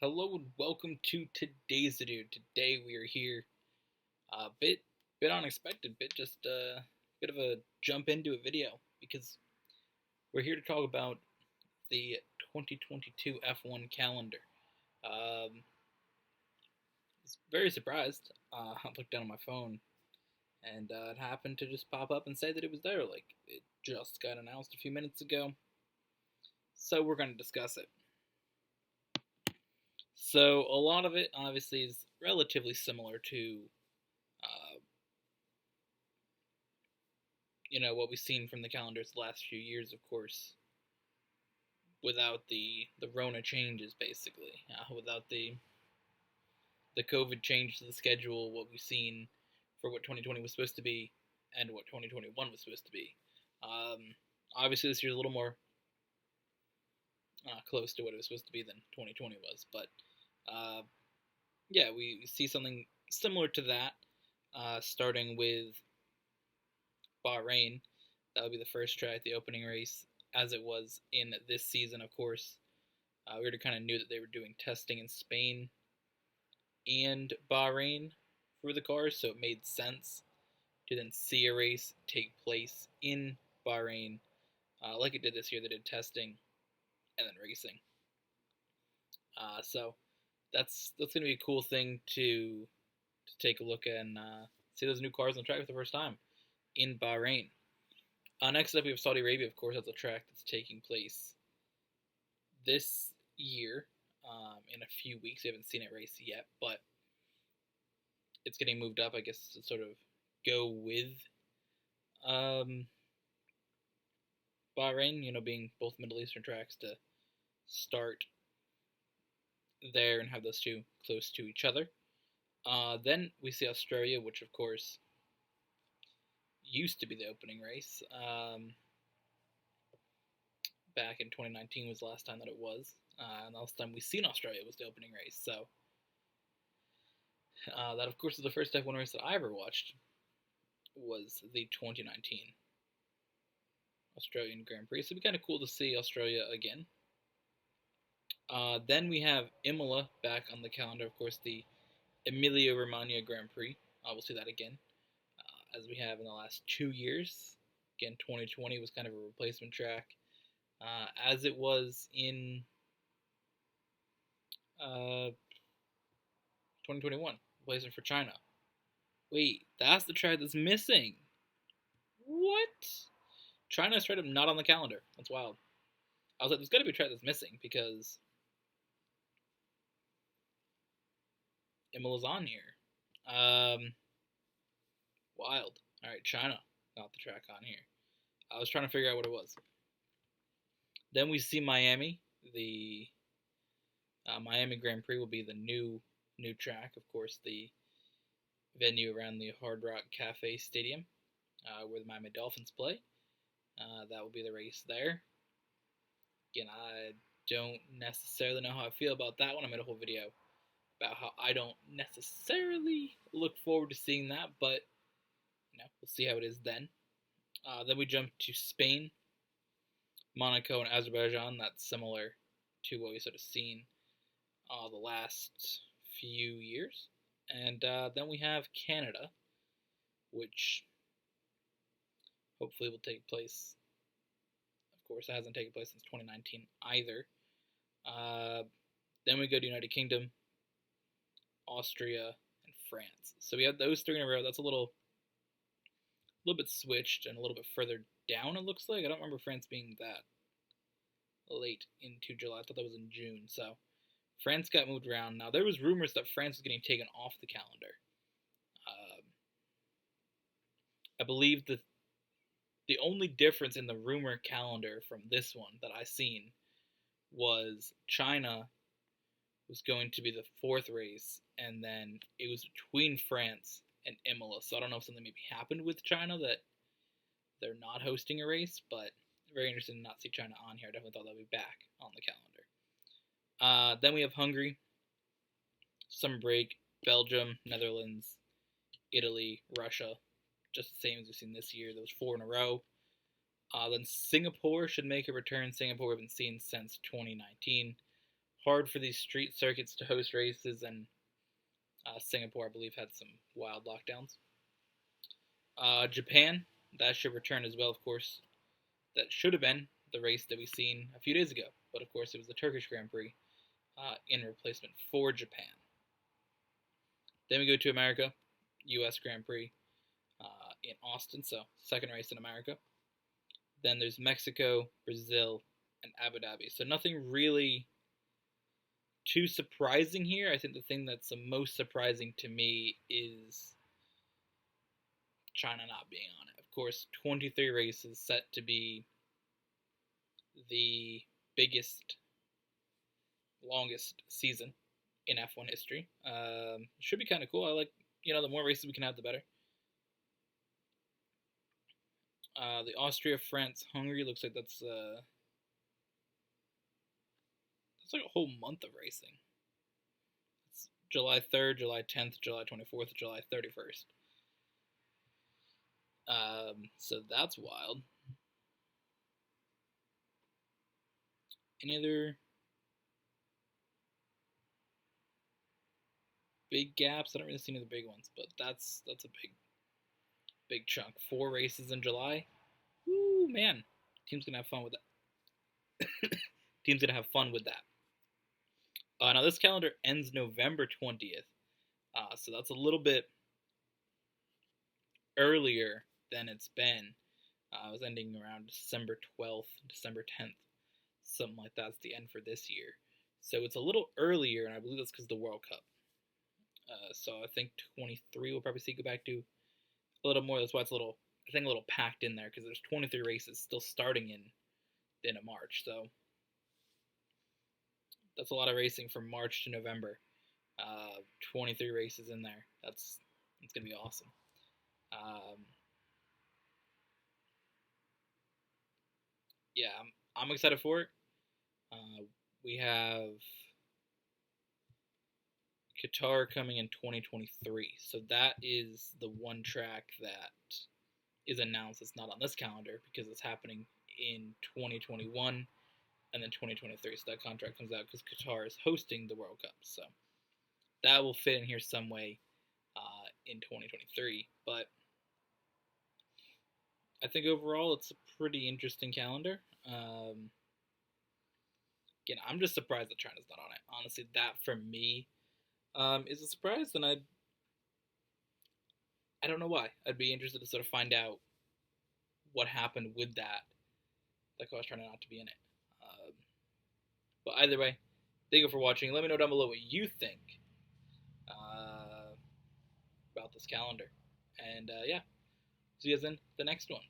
Hello and welcome to today's video. Today we are here, bit unexpected, bit of a jump into a video because we're here to talk about the 2022 F1 calendar. I was very surprised. I looked down on my phone and it happened to just pop up and say that it was there. Like it just got announced a few minutes ago. So we're going to discuss it. So a lot of it obviously is relatively similar to uh, what we've seen from the calendars the last few years, of course, without the Rona changes, basically, without the COVID change to the schedule, what we've seen for what 2020 was supposed to be and what 2021 was supposed to be. Obviously, this year's a little more close to what it was supposed to be than 2020 was, but yeah, we see something similar to that, starting with Bahrain. That would be the first track, the opening race, as it was in this season, of course. We already kind of knew that they were doing testing in Spain and Bahrain for the cars, so it made sense to then see a race take place in Bahrain, like it did this year. They did testing and then racing. So that's going to be a cool thing to take a look at and see those new cars on the track for the first time in Bahrain. Next up, we have Saudi Arabia, of course. That's a track that's taking place this year in a few weeks. We haven't seen it race yet, but it's getting moved up, I guess, to sort of go with Bahrain, being both Middle Eastern tracks, to start there and have those two close to each other. Then we see Australia, which, of course, used to be the opening race. Back in 2019 was the last time that it was. And the last time we seen Australia was the opening race. So that, of course, is the first F1 race that I ever watched. Was the 2019 Australian Grand Prix. So it'd be kind of cool to see Australia again. Then we have Imola back on the calendar. Of course, the Emilia-Romagna Grand Prix. We'll see that again, as we have in the last 2 years. Again, 2020 was kind of a replacement track, as it was in 2021, replacement for China. Wait, that's the track that's missing. What? China is straight up not on the calendar. That's wild. I was like, there's got to be a track that's missing because Imola's on here. Wild. All right, China got the track on here. I was trying to figure out what it was. Then we see Miami. The Miami Grand Prix will be the new track. Of course, the venue around the Hard Rock Cafe Stadium, where the Miami Dolphins play. That will be the race there. Again, I don't necessarily know how I feel about that one. I made a whole video about how I don't necessarily look forward to seeing that, but we'll see how it is then. Then we jump to Spain, Monaco, and Azerbaijan. That's similar to what we've sort of seen the last few years. And then we have Canada, which hopefully will take place. Of course, it hasn't taken place since 2019 either. Then we go to United Kingdom, Austria, and France. So we have those three in a row. That's a little bit switched and a little bit further down, it looks like. I don't remember France being that late into July. I thought that was in June. So France got moved around. Now, there was rumors that France was getting taken off the calendar. I believe the only difference in the rumor calendar from this one that I seen was China was going to be the fourth race, and then it was between France and Imola. So I don't know if something maybe happened with China that they're not hosting a race, but very interested to not see China on here. I definitely thought that would be back on the calendar. Then we have Hungary, summer break, Belgium, Netherlands, Italy, Russia, just the same as we've seen this year. Those 4 in a row. Then Singapore should make a return. Singapore we haven't seen since 2019. hard for these street circuits to host races, and Singapore, I believe, had some wild lockdowns. Japan, that should return as well, of course. That should have been the race that we seen a few days ago, but of course it was the Turkish Grand Prix in replacement for Japan. Then we go to America, U.S. Grand Prix in Austin, so second race in America. Then there's Mexico, Brazil, and Abu Dhabi. So nothing really too surprising here. I think the thing that's the most surprising to me is China not being on it. Of course, 23 races set to be the biggest, longest season in F1 history. Should be kind of cool. I like, the more races we can have, the better. The Austria, France, Hungary looks like that's like a whole month of racing. It's July 3rd, July 10th, July 24th, July 31st. So that's wild. Any other big gaps? I don't really see any of the big ones, but that's a big chunk. 4 races in July. Woo, man. Team's gonna have fun with that. Team's gonna have fun with that. Now this calendar ends November 20th, so that's a little bit earlier than it's been. It was ending around December 12th, December 10th, something like that's the end for this year. So it's a little earlier, and I believe that's because of the World Cup. So I think 23 we'll probably see go back to a little more. That's why it's a little packed in there, because there's 23 races still starting in March. So that's a lot of racing from March to November. 23 races in there. It's gonna be awesome. Yeah, I'm excited for it. We have Qatar coming in 2023, so that is the one track that is announced. It's not on this calendar because it's happening in 2021 and then 2023. So that contract comes out because Qatar is hosting the World Cup. So that will fit in here some way in 2023. But I think overall it's a pretty interesting calendar. Again, I'm just surprised that China's not on it. Honestly, that for me is a surprise, and I don't know why. I'd be interested to sort of find out what happened with that caused China not to be in it. But either way, thank you for watching. Let me know down below what you think about this calendar. And yeah, see you guys in the next one.